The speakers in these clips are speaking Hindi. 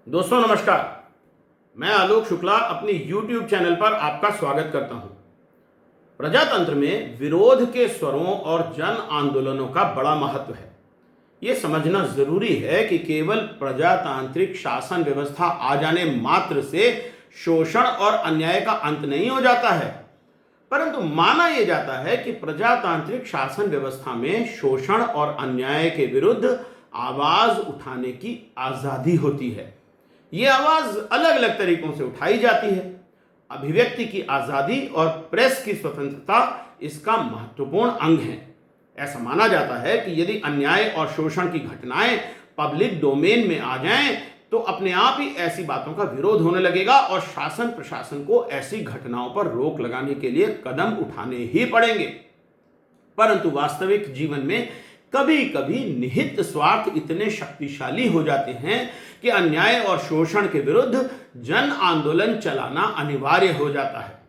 दोस्तों नमस्कार। मैं आलोक शुक्ला अपनी YouTube चैनल पर आपका स्वागत करता हूं। प्रजातंत्र में विरोध के स्वरों और जन आंदोलनों का बड़ा महत्व है। ये समझना जरूरी है कि केवल प्रजातांत्रिक शासन व्यवस्था आ जाने मात्र से शोषण और अन्याय का अंत नहीं हो जाता है, परंतु माना यह जाता है कि प्रजातांत्रिक शासन व्यवस्था में शोषण और अन्याय के विरुद्ध आवाज उठाने की आजादी होती है। ये आवाज अलग अलग तरीकों से उठाई जाती है। अभिव्यक्ति की आजादी और प्रेस की स्वतंत्रता इसका महत्वपूर्ण अंग है। ऐसा माना जाता है कि यदि अन्याय और शोषण की घटनाएं पब्लिक डोमेन में आ जाएं, तो अपने आप ही ऐसी बातों का विरोध होने लगेगा और शासन प्रशासन को ऐसी घटनाओं पर रोक लगाने के लिए कदम उठाने ही पड़ेंगे। परंतु वास्तविक जीवन में कभी कभी निहित स्वार्थ इतने शक्तिशाली हो जाते हैं कि अन्याय और शोषण के विरुद्ध जन आंदोलन चलाना अनिवार्य हो जाता है।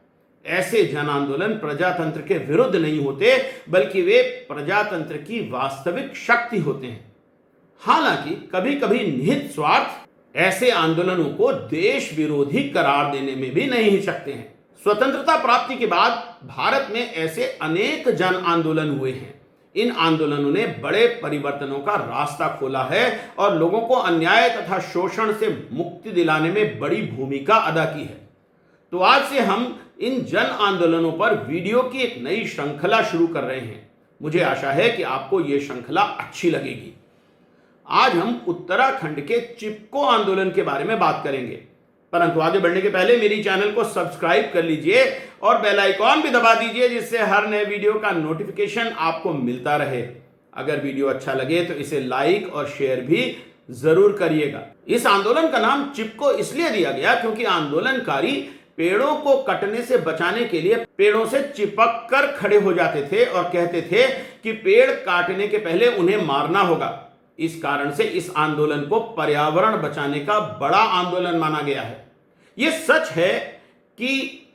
ऐसे जन आंदोलन प्रजातंत्र के विरुद्ध नहीं होते, बल्कि वे प्रजातंत्र की वास्तविक शक्ति होते हैं। हालांकि कभी कभी निहित स्वार्थ ऐसे आंदोलनों को देश विरोधी करार देने में भी नहीं हिचकते हैं। स्वतंत्रता प्राप्ति के बाद भारत में ऐसे अनेक जन आंदोलन हुए हैं। इन आंदोलनों ने बड़े परिवर्तनों का रास्ता खोला है और लोगों को अन्याय तथा शोषण से मुक्ति दिलाने में बड़ी भूमिका अदा की है। तो आज से हम इन जन आंदोलनों पर वीडियो की एक नई श्रृंखला शुरू कर रहे हैं। मुझे आशा है कि आपको यह श्रृंखला अच्छी लगेगी। आज हम उत्तराखंड के चिपको आंदोलन के बारे में बात करेंगे, परंतु आगे बढ़ने के पहले मेरी चैनल को सब्सक्राइब कर लीजिए और बेल आइकॉन भी दबा दीजिए, जिससे हर नए वीडियो का नोटिफिकेशन आपको मिलता रहे। अगर वीडियो अच्छा लगे तो इसे लाइक और शेयर भी जरूर करिएगा। इस आंदोलन का नाम चिपको इसलिए दिया गया क्योंकि आंदोलनकारी पेड़ों को कटने से बचाने के लिए पेड़ों से चिपक कर खड़े हो जाते थे और कहते थे कि पेड़ काटने के पहले उन्हें मारना होगा। इस कारण से इस आंदोलन को पर्यावरण बचाने का बड़ा आंदोलन माना गया है। यह सच है कि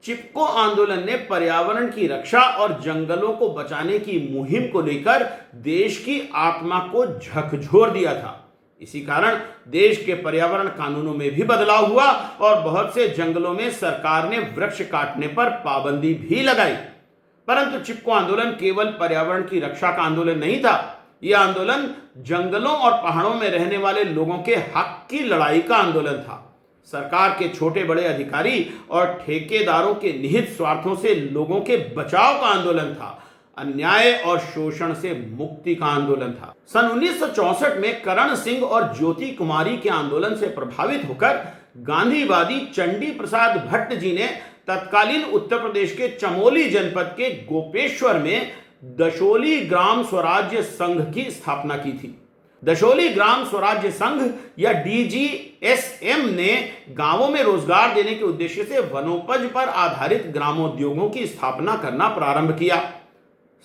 चिपको आंदोलन ने पर्यावरण की रक्षा और जंगलों को बचाने की मुहिम को लेकर देश की आत्मा को झकझोर दिया था। इसी कारण देश के पर्यावरण कानूनों में भी बदलाव हुआ और बहुत से जंगलों में सरकार ने वृक्ष काटने पर पाबंदी भी लगाई। परंतु चिपको आंदोलन केवल पर्यावरण की रक्षा का आंदोलन नहीं था। यह आंदोलन जंगलों और पहाड़ों में रहने वाले लोगों के हक की लड़ाई का आंदोलन था। सरकार के छोटे बड़े अधिकारी और ठेकेदारों के निहित स्वार्थों से लोगों के बचाव का आंदोलन था। अन्याय और शोषण से मुक्ति का आंदोलन था। सन 1964 में करण सिंह और ज्योति कुमारी के आंदोलन से प्रभावित होकर गांधीवादी चंडी प्रसाद भट्ट जी ने तत्कालीन उत्तर प्रदेश के चमोली जनपद के गोपेश्वर में दशोली ग्राम स्वराज्य संघ की स्थापना की थी। दशोली ग्राम स्वराज्य संघ या DGSM ने गांवों में रोजगार देने के उद्देश्य से वनोपज पर आधारित ग्रामोद्योगों की स्थापना करना प्रारंभ किया।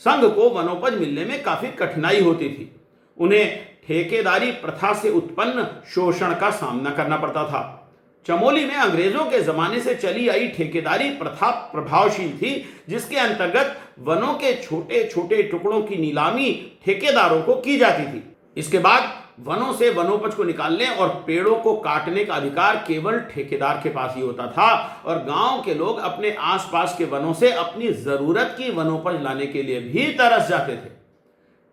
संघ को वनोपज मिलने में काफी कठिनाई होती थी। उन्हें ठेकेदारी प्रथा से उत्पन्न शोषण का सामना करना पड़ता था। चमोली में अंग्रेजों के जमाने से चली आई ठेकेदारी प्रथा प्रभावशील थी, जिसके अंतर्गत वनों के छोटे छोटे टुकड़ों की नीलामी ठेकेदारों को की जाती थी। इसके बाद वनों से वनोपज को निकालने और पेड़ों को काटने का अधिकार केवल ठेकेदार के पास ही होता था और गांव के लोग अपने आसपास के वनों से अपनी जरूरत की वनोपज लाने के लिए भी तरस जाते थे।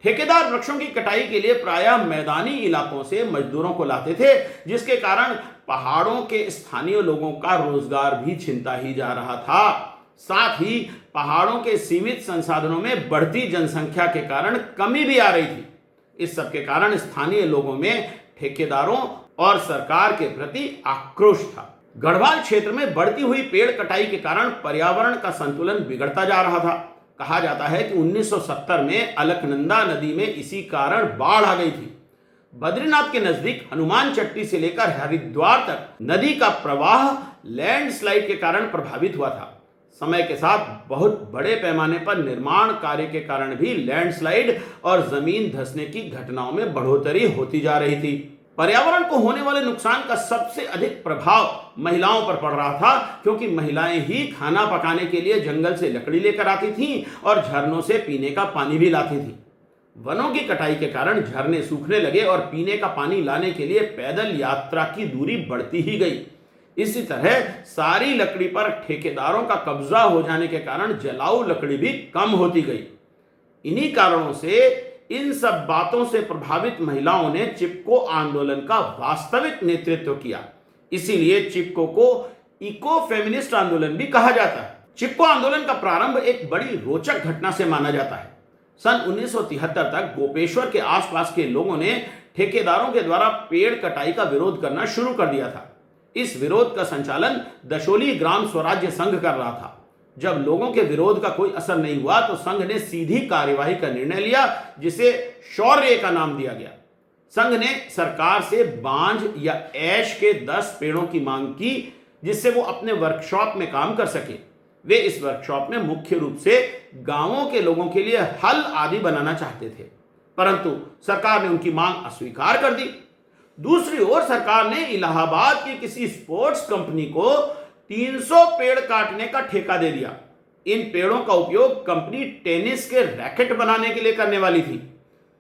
ठेकेदार वृक्षों की कटाई के लिए प्रायः मैदानी इलाकों से मजदूरों को लाते थे, जिसके कारण पहाड़ों के स्थानीय लोगों का रोजगार भी छिनता ही जा रहा था। साथ ही पहाड़ों के सीमित संसाधनों में बढ़ती जनसंख्या के कारण कमी भी आ रही थी। इस सब के कारण स्थानीय लोगों में ठेकेदारों और सरकार के प्रति आक्रोश था। गढ़वाल क्षेत्र में बढ़ती हुई पेड़ कटाई के कारण पर्यावरण का संतुलन बिगड़ता जा रहा था। कहा जाता है कि 1970 में अलकनंदा नदी में इसी कारण बाढ़ आ गई थी। बद्रीनाथ के नजदीक हनुमान चट्टी से लेकर हरिद्वार तक नदी का प्रवाह लैंडस्लाइड के कारण प्रभावित हुआ था। समय के साथ बहुत बड़े पैमाने पर निर्माण कार्य के कारण भी लैंडस्लाइड और जमीन धंसने की घटनाओं में बढ़ोतरी होती जा रही थी। पर्यावरण को होने वाले नुकसान का सबसे अधिक प्रभाव महिलाओं पर पड़ रहा था, क्योंकि महिलाएं ही खाना पकाने के लिए जंगल से लकड़ी लेकर आती थीं और झरनों से पीने का पानी भी लाती थीं। वनों की कटाई के कारण झरने सूखने लगे और पीने का पानी लाने के लिए पैदल यात्रा की दूरी बढ़ती ही गई। इसी तरह सारी लकड़ी पर ठेकेदारों का कब्जा हो जाने के कारण जलाऊ लकड़ी भी कम होती गई। इन्हीं कारणों से इन सब बातों से प्रभावित महिलाओं ने चिपको आंदोलन का वास्तविक नेतृत्व किया। इसीलिए चिपको को इको फेमिनिस्ट आंदोलन भी कहा जाता है। चिपको आंदोलन का प्रारंभ एक बड़ी रोचक घटना से माना जाता है। सन 1973 तक गोपेश्वर के आसपास के लोगों ने ठेकेदारों के द्वारा पेड़ कटाई का विरोध करना शुरू कर दिया था। इस विरोध का संचालन दशोली ग्राम स्वराज्य संघ कर रहा था। जब लोगों के विरोध का कोई असर नहीं हुआ तो संघ ने सीधी कार्यवाही का निर्णय लिया, जिसे शौर्य का नाम दिया गया। संघ ने सरकार से बांझ या ऐश के 10 पेड़ों की मांग की, जिससे वो अपने वर्कशॉप में काम कर सके। वे इस वर्कशॉप में मुख्य रूप से गांवों के लोगों के लिए हल आदि बनाना चाहते थे, परंतु सरकार ने उनकी मांग अस्वीकार कर दी। दूसरी ओर सरकार ने इलाहाबाद की किसी स्पोर्ट्स कंपनी को 300 पेड़ काटने का ठेका दे दिया। इन पेड़ों का उपयोग कंपनी टेनिस के रैकेट बनाने के लिए करने वाली थी।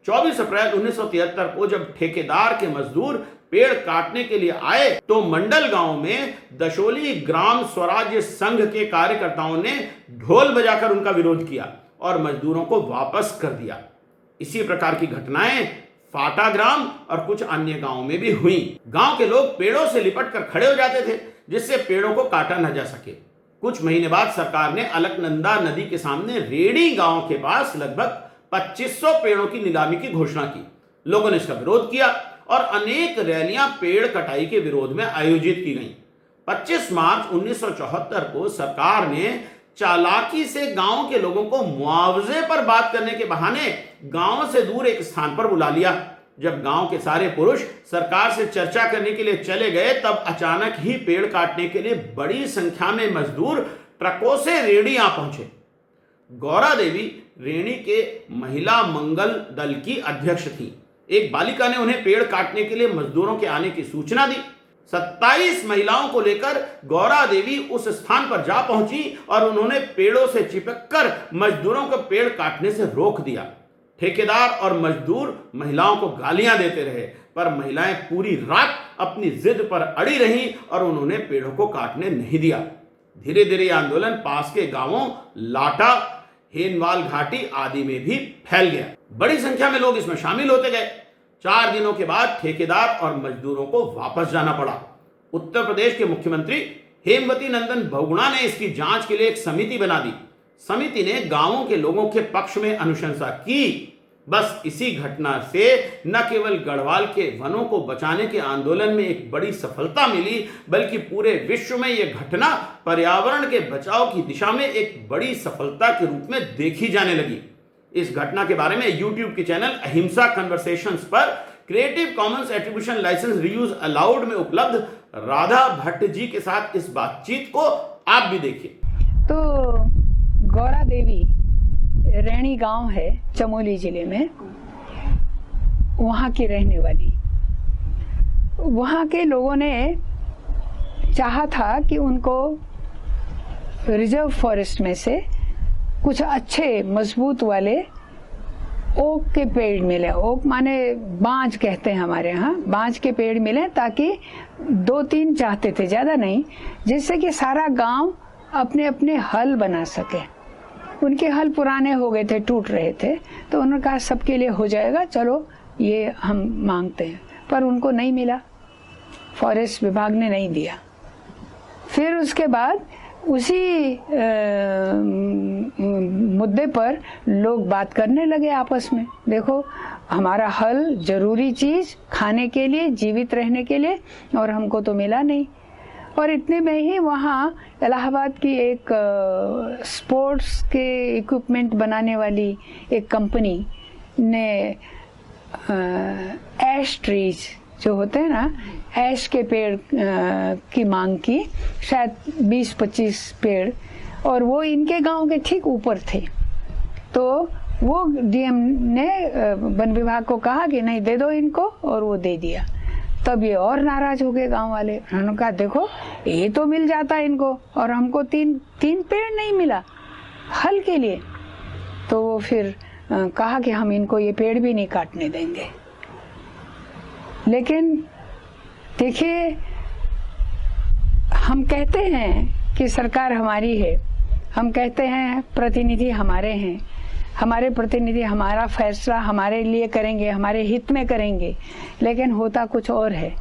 24 अप्रैल 1973 को जब ठेकेदार के मजदूर पेड़ काटने के लिए आए तो मंडल गांव में दशोली ग्राम स्वराज्य संघ के कार्यकर्ताओं ने ढोल बजाकर उनका विरोध किया और मजदूरों को वापस कर दिया। इसी प्रकार की घटनाएं फाटा ग्राम और कुछ अन्य गांवों में भी हुई। गांव के लोग पेड़ों से लिपट कर खड़े हो जाते थे, जिससे पेड़ों को काटा न जा सके। कुछ महीने बाद सरकार ने अलकनंदा नदी के सामने रेडी गांव के पास लगभग 2500 पेड़ों की नीलामी की घोषणा की। लोगों ने इसका विरोध किया और अनेक रैलियां पेड़ कटाई के विरोध में आयोजित की गईं। 25 मार्च 1974 को सरकार ने चालाकी से गांव के लोगों को मुआवजे पर बात करने के बहाने गांव से दूर एक स्थान पर बुला लिया। जब गांव के सारे पुरुष सरकार से चर्चा करने के लिए चले गए, तब अचानक ही पेड़ काटने के लिए बड़ी संख्या में मजदूर ट्रकों से रेडी आ पहुंचे। गौरा देवी रेणी के महिला मंगल दल की अध्यक्ष थी। एक बालिका ने उन्हें पेड़ काटने के लिए मजदूरों के आने की सूचना दी। 27 महिलाओं को लेकर गौरा देवी उस स्थान पर जा पहुंची और उन्होंने पेड़ों से चिपककर मजदूरों को पेड़ काटने से रोक दिया। ठेकेदार और मजदूर महिलाओं को गालियां देते रहे, पर महिलाएं पूरी रात अपनी जिद पर अड़ी रहीं और उन्होंने पेड़ों को काटने नहीं दिया। धीरे धीरे आंदोलन पास के गांवों लाटा, हेनवाल घाटी आदि में भी फैल गया। बड़ी संख्या में लोग इसमें शामिल होते गए। 4 दिनों के बाद ठेकेदार और मजदूरों को वापस जाना पड़ा। उत्तर प्रदेश के मुख्यमंत्री हेमवती नंदन बहुगुणा ने इसकी जांच के लिए एक समिति बना दी। समिति ने गांवों के लोगों के पक्ष में अनुशंसा की। बस इसी घटना से न केवल गढ़वाल के वनों को बचाने के आंदोलन में एक बड़ी सफलता मिली, बल्कि पूरे विश्व में यह घटना पर्यावरण के बचाव की दिशा में एक बड़ी सफलता के रूप में देखी जाने लगी। इस घटना के बारे में YouTube के चैनल अहिंसा कन्वर्सेशंस पर Creative Commons attribution licence reuse allowed में उपलब्ध राधा भट्ट जी के साथ इस बातचीत को आप भी देखिए। तो गौरा देवी रैणी गांव है चमोली जिले में, वहाँ की रहने वाली। वहाँ के लोगों ने चाहा था कि उनको रिजर्व फॉरेस्ट में से कुछ अच्छे मजबूत वाले ओक के पेड़ मिले। ओक माने बांज कहते हैं हमारे यहाँ, बांज के पेड़ मिले, ताकि 2-3 चाहते थे, ज़्यादा नहीं, जिससे कि सारा गांव अपने अपने हल बना सके। उनके हल पुराने हो गए थे, टूट रहे थे, तो उन्होंने कहा सबके लिए हो जाएगा, चलो ये हम मांगते हैं। पर उनको नहीं मिला, फॉरेस्ट विभाग ने नहीं दिया। फिर उसके बाद उसी मुद्दे पर लोग बात करने लगे आपस में, देखो हमारा हल जरूरी चीज खाने के लिए, जीवित रहने के लिए, और हमको तो मिला नहीं। और इतने में ही वहाँ इलाहाबाद की एक स्पोर्ट्स के इक्विपमेंट बनाने वाली एक कंपनी ने ऐश ट्रीज जो होते हैं ना, ऐश के पेड़ की मांग की, शायद 20-25 पेड़, और वो इनके गांव के ठीक ऊपर थे। तो वो डीएम ने वन विभाग को कहा कि नहीं, दे दो इनको, और वो दे दिया। तब ये और नाराज हो गए गांव वाले। उन्होंने कहा देखो ये तो मिल जाता इनको, और हमको तीन पेड़ नहीं मिला हल के लिए। तो वो फिर कहा कि हम इनको ये पेड़ भी नहीं काटने देंगे। लेकिन देखिए, हम कहते हैं कि सरकार हमारी है, हम कहते हैं प्रतिनिधि हमारे हैं, हमारे प्रतिनिधि हमारा फैसला हमारे लिए करेंगे, हमारे हित में करेंगे, लेकिन होता कुछ और है।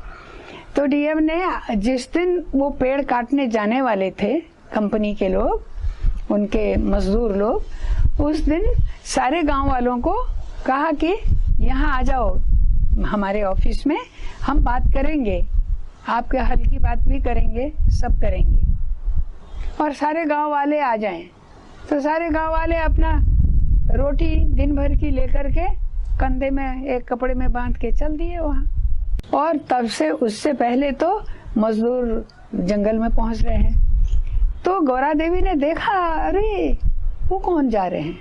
तो डीएम ने जिस दिन वो पेड़ काटने जाने वाले थे, कंपनी के लोग, उनके मजदूर लोग, उस दिन सारे गांव वालों को कहा कि यहाँ आ जाओ हमारे ऑफिस में, हम बात करेंगे, आपके हल की बात भी करेंगे, सब करेंगे, और सारे गांव वाले आ जाएं। तो सारे गांव वाले अपना रोटी दिन भर की लेकर के कंधे में एक कपड़े में बांध के चल दिए वहाँ। और तब से उससे पहले तो मजदूर जंगल में पहुंच रहे हैं। तो गौरा देवी ने देखा, अरे वो कौन जा रहे हैं,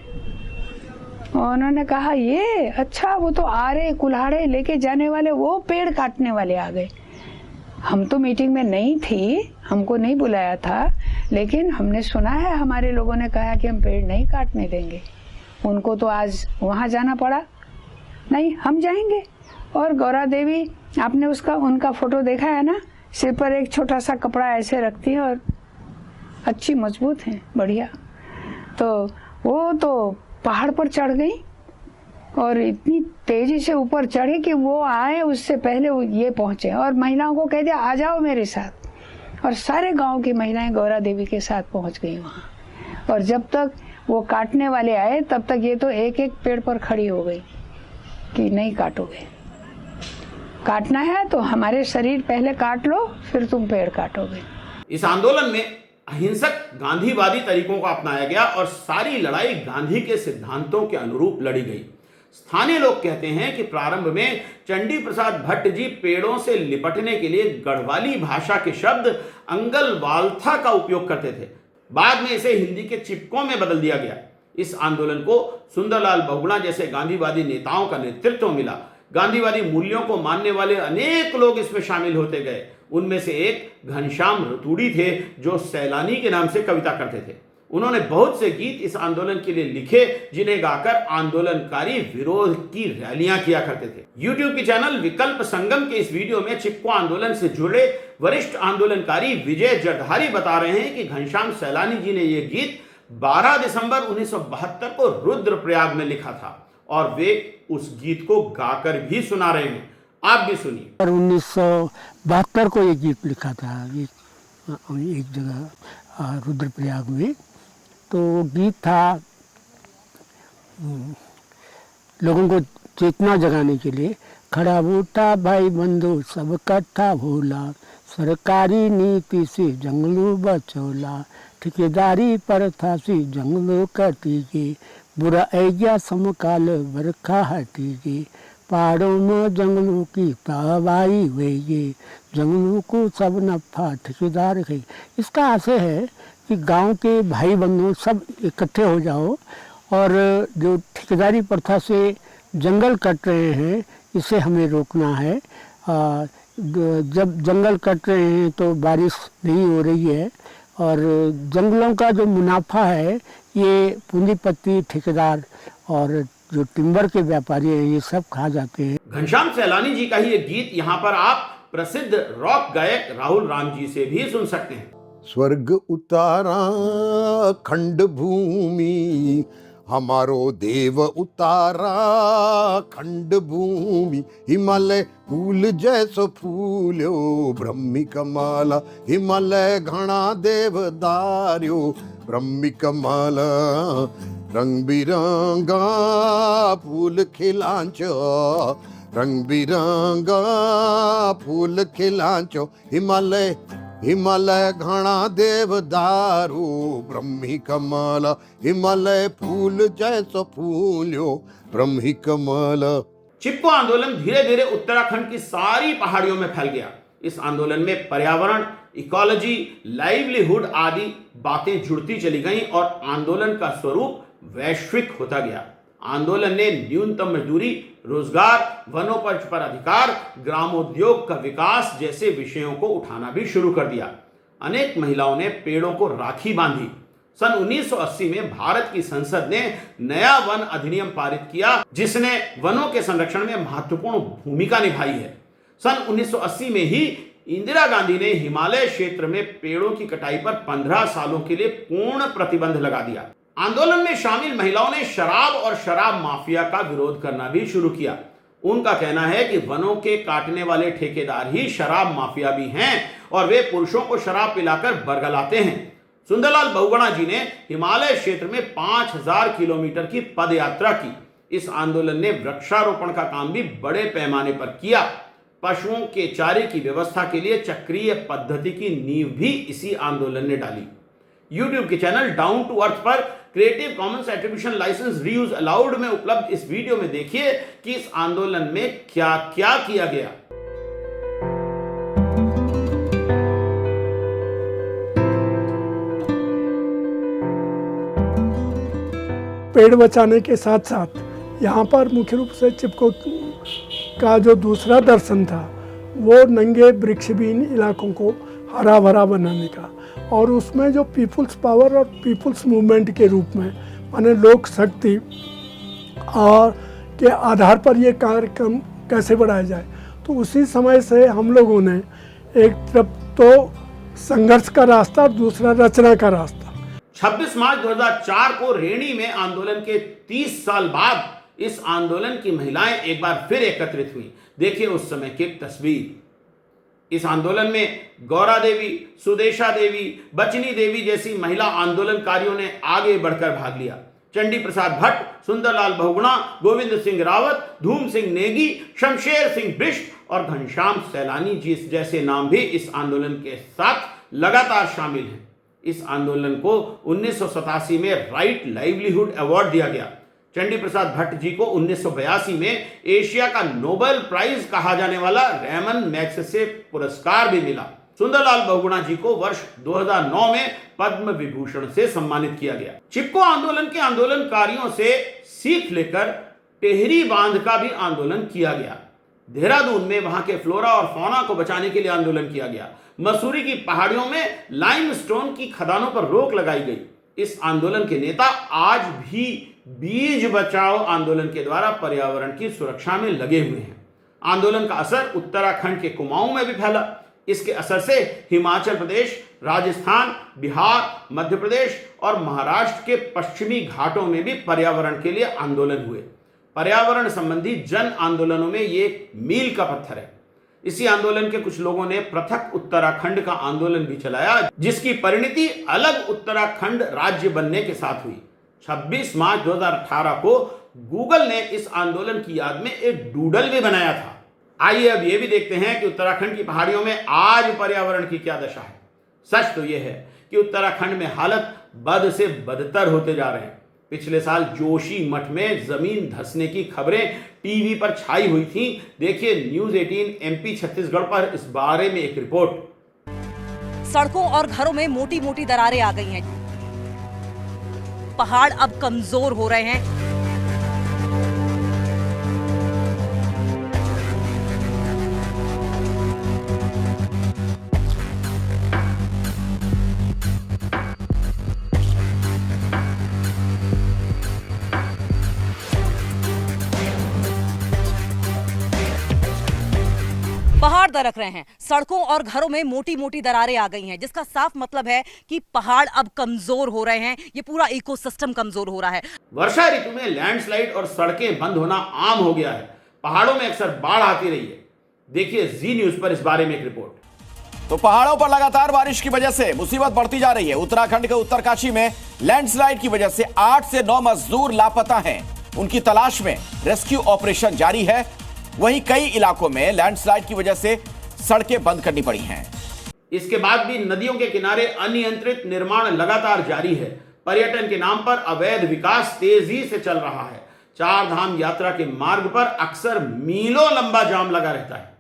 और उन्होंने कहा ये अच्छा, वो तो आ रहे कुल्हाड़े लेके जाने वाले, वो पेड़ काटने वाले आ गए। हम तो मीटिंग में नहीं थी, हमको नहीं बुलाया था, लेकिन हमने सुना है, हमारे लोगों ने कहा कि हम पेड़ नहीं काटने देंगे। उनको तो आज वहाँ जाना पड़ा, नहीं हम जाएंगे। और गौरा देवी, आपने उनका फोटो देखा है ना, सिर पर एक छोटा सा कपड़ा ऐसे रखती है और अच्छी मजबूत है, बढ़िया। तो वो तो पहाड़ पर चढ़ गई और इतनी तेजी से ऊपर चढ़ी कि वो आए उससे पहले वो ये पहुंचे, और महिलाओं को कह दिया आ जाओ मेरे साथ। और सारे गांव की महिलाएं गौरा देवी के साथ पहुंच गई वहाँ। और जब तक वो काटने वाले आए तब तक ये तो एक एक पेड़ पर खड़ी हो गई कि नहीं काटोगे, काटना है तो हमारे शरीर पहले काट लो, फिर तुम पेड़ काटोगे। इस आंदोलन में अहिंसक गांधीवादी तरीकों को अपनाया गया और सारी लड़ाई गांधी के सिद्धांतों के अनुरूप लड़ी गई। स्थानीय लोग कहते हैं कि प्रारंभ में चंडी प्रसाद भट्ट जी पेड़ों से लिपटने के लिए गढ़वाली भाषा के शब्द अंगल वाल्था का उपयोग करते थे। बाद में इसे हिंदी के चिपकों में बदल दिया गया। इस आंदोलन को सुंदरलाल बहुगुणा जैसे गांधीवादी नेताओं का नेतृत्व मिला। गांधीवादी मूल्यों को मानने वाले अनेक लोग इसमें शामिल होते गए। उनमें से एक घनश्याम रतूड़ी थे, जो सैलानी के नाम से कविता करते थे। उन्होंने बहुत से गीत इस आंदोलन के लिए लिखे, जिन्हें गाकर आंदोलनकारी विरोध की रैलियां किया करते थे। यूट्यूब के चैनल विकल्प संगम के इस वीडियो में चिपको आंदोलन से जुड़े वरिष्ठ आंदोलनकारी विजय जरधारी बता रहे हैं कि घनश्याम सैलानी जी ने यह गीत 12 दिसंबर 1972 को रुद्रप्रयाग में लिखा था और वे उस गीत को गाकर भी सुना रहे हैं। आप भी सुनिए। 1972 को ये गीत लिखा था, एक जगह रुद्रप्रयाग में। तो गीत था लोगों को चेतना जगाने के लिए। खड़ा बूटा भाई बंधु सब इकट्ठा भोला, सरकारी नीति से जंगलों बचौला, ठेकेदारी पर था सी जंगलों कटीगे, बुरा ऐजा समकाल बरखा हटीगे, पहाड़ों में जंगलों की तबाही हुई, जंगलों को सब नफा ठेकेदार है। इसका आशय है कि गांव के भाई बंधु सब इकट्ठे हो जाओ और जो ठेकेदारी प्रथा से जंगल कट रहे हैं इसे हमें रोकना है। जब जंगल कट रहे हैं तो बारिश नहीं हो रही है और जंगलों का जो मुनाफा है ये पूंजीपति, ठेकेदार और जो टिम्बर के व्यापारी हैं ये सब खा जाते हैं। घनश्याम सैलानी जी का ही एक गीत यहाँ पर आप प्रसिद्ध रॉक गायक राहुल राम जी से भी सुन सकते हैं। स्वर्ग उतारा खंड भूमि, हमारो देव उतारा खंड भूमि, हिमालय फूल जैसो फूल्यो ब्रह्मी कमाला, हिमालय घना देवदार्यो ब्रह्मी कमाला, रंग बिरंगा फूल खिलांचो, रंग बिरंगा फूल खिलांचो, हिमालय हिमालय घना देवदारू ब्रह्मी कमल, हिमालय फूल जैसो फूल्यो ब्रह्मी कमल। चिपको आंदोलन धीरे धीरे उत्तराखंड की सारी पहाड़ियों में फैल गया। इस आंदोलन में पर्यावरण, इकोलॉजी, लाइवलीहुड आदि बातें जुड़ती चली गईं और आंदोलन का स्वरूप वैश्विक होता गया। आंदोलन ने न्यूनतम मजदूरी, रोजगार, वनोपज पर अधिकार, ग्रामोद्योग का विकास जैसे विषयों को उठाना भी शुरू कर दिया। अनेक महिलाओं ने पेड़ों को राखी बांधी, सन 1980 में भारत की संसद ने नया वन अधिनियम पारित किया, जिसने वनों के संरक्षण में महत्वपूर्ण भूमिका निभाई है। सन 1980 में ही इंदिरा गांधी ने हिमालय क्षेत्र में पेड़ों की कटाई पर 15 सालों के लिए पूर्ण प्रतिबंध लगा दिया। आंदोलन में शामिल महिलाओं ने शराब और शराब माफिया का विरोध करना भी शुरू किया। उनका कहना है कि वनों के काटने वाले ठेकेदार ही शराब माफिया भी हैं और वे पुरुषों को शराब पिलाकर बरगलाते हैं। सुंदरलाल बहुगुणा जी ने हिमालय क्षेत्र में 5000 किलोमीटर की पद यात्रा की। इस आंदोलन ने वृक्षारोपण का काम भी बड़े पैमाने पर किया। पशुओं के चारे की व्यवस्था के लिए चक्रीय पद्धति की नींव भी इसी आंदोलन ने डाली। YouTube के चैनल डाउन टू अर्थ पर Creative Commons attribution licence reuse allowed में उपलब्ध इस वीडियो में देखिए कि इस आंदोलन में क्या क्या किया गया। पेड़ बचाने के साथ साथ यहाँ पर मुख्य रूप से चिपको का जो दूसरा दर्शन था वो नंगे वृक्षविहीन इलाकों को हरा भरा बनाने का, और उसमें जो पीपुल्स पावर और पीपुल्स मूवमेंट के रूप में माने लोक शक्ति और के आधार पर ये कार्यक्रम कैसे बढ़ाया जाए। तो उसी समय से हम लोगों ने एक तरफ तो संघर्ष का रास्ता और दूसरा रचना का रास्ता। 26 मार्च 2004 को रेणी में आंदोलन के 30 साल बाद इस आंदोलन की महिलाएं एक बार फिर एकत्रित हुई। देखिए उस समय की एक तस्वीर। इस आंदोलन में गौरा देवी, सुदेशा देवी, बचनी देवी जैसी महिला आंदोलनकारियों ने आगे बढ़कर भाग लिया। चंडी प्रसाद भट्ट, सुंदरलाल बहुगुणा, गोविंद सिंह रावत, धूम सिंह नेगी, शमशेर सिंह बिष्ट और घनश्याम सैलानी जी जैसे नाम भी इस आंदोलन के साथ लगातार शामिल हैं। इस आंदोलन को 1987 में राइट लाइवलीहुड अवार्ड दिया गया। चंडी प्रसाद भट्ट जी को 1982 में एशिया का नोबेल प्राइज कहा जाने वाला रैमन मैग्सेसे पुरस्कार भी मिला। सुंदरलाल बहुगुणा जी को वर्ष 2009 में पद्म विभूषण से सम्मानित किया गया। चिपको आंदोलन के आंदोलनकारियों से सीख लेकर टेहरी बांध का भी आंदोलन किया गया। देहरादून में वहां के फ्लोरा और फौना को बचाने के लिए आंदोलन किया गया। मसूरी की पहाड़ियों में लाइमस्टोन की खदानों पर रोक लगाई गई। इस आंदोलन के नेता आज भी बीज बचाओ आंदोलन के द्वारा पर्यावरण की सुरक्षा में लगे हुए हैं। आंदोलन का असर उत्तराखंड के कुमाऊं में भी फैला। इसके असर से हिमाचल प्रदेश, राजस्थान, बिहार, मध्य प्रदेश और महाराष्ट्र के पश्चिमी घाटों में भी पर्यावरण के लिए आंदोलन हुए। पर्यावरण संबंधी जन आंदोलनों में ये एक मील का पत्थर है। इसी आंदोलन के कुछ लोगों ने पृथक उत्तराखंड का आंदोलन भी चलाया, जिसकी परिणति अलग उत्तराखंड राज्य बनने के साथ हुई। 26 मार्च 2018 को गूगल ने इस आंदोलन की याद में एक डूडल भी बनाया था। आइए अब ये भी देखते हैं कि उत्तराखंड की पहाड़ियों में आज पर्यावरण की क्या दशा है। सच तो यह है कि उत्तराखंड में हालत बद से बदतर होते जा रहे हैं। पिछले साल जोशी मठ में जमीन धंसने की खबरें टीवी पर छाई हुई थी। देखिए न्यूज 18 MP छत्तीसगढ़ पर इस बारे में एक रिपोर्ट। सड़कों और घरों में मोटी मोटी दरारें आ गई हैं। पहाड़ अब कमजोर हो रहे हैं। पहाड़ दरक रहे हैं। सड़कों और घरों में मोटी मोटी दरारें आ गई हैं, जिसका साफ मतलब है कि पहाड़ अब कमजोर हो रहे हैं। ये पूरा इकोसिस्टम कमजोर हो रहा है। वर्षा ऋतु में लैंडस्लाइड और सड़कें बंद होना आम हो गया है। पहाड़ों में अक्सर बाढ़ आती रही है। देखिए जी न्यूज पर इस बारे में एक रिपोर्ट। तो पहाड़ों पर लगातार बारिश की वजह से मुसीबत बढ़ती जा रही है। उत्तराखंड के उत्तरकाशी में लैंडस्लाइड की वजह से 8 से 9 मजदूर लापता हैं। उनकी तलाश में रेस्क्यू ऑपरेशन जारी है। वहीं कई इलाकों में लैंडस्लाइड की वजह से सड़कें बंद करनी पड़ी हैं। इसके बाद भी नदियों के किनारे अनियंत्रित निर्माण लगातार जारी है। पर्यटन के नाम पर अवैध विकास तेजी से चल रहा है। चार धाम यात्रा के मार्ग पर अक्सर मीलों लंबा जाम लगा रहता है।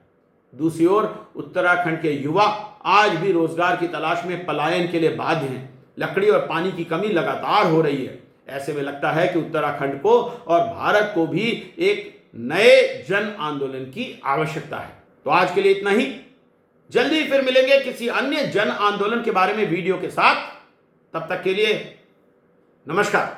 दूसरी ओर उत्तराखंड के युवा आज भी रोजगार की तलाश में पलायन के लिए बाध्य हैं। लकड़ी और पानी की कमी लगातार हो रही है। ऐसे में लगता है कि उत्तराखंड को और भारत को भी एक नए जन आंदोलन की आवश्यकता है। तो आज के लिए इतना ही। जल्दी फिर मिलेंगे किसी अन्य जन आंदोलन के बारे में वीडियो के साथ। तब तक के लिए नमस्कार।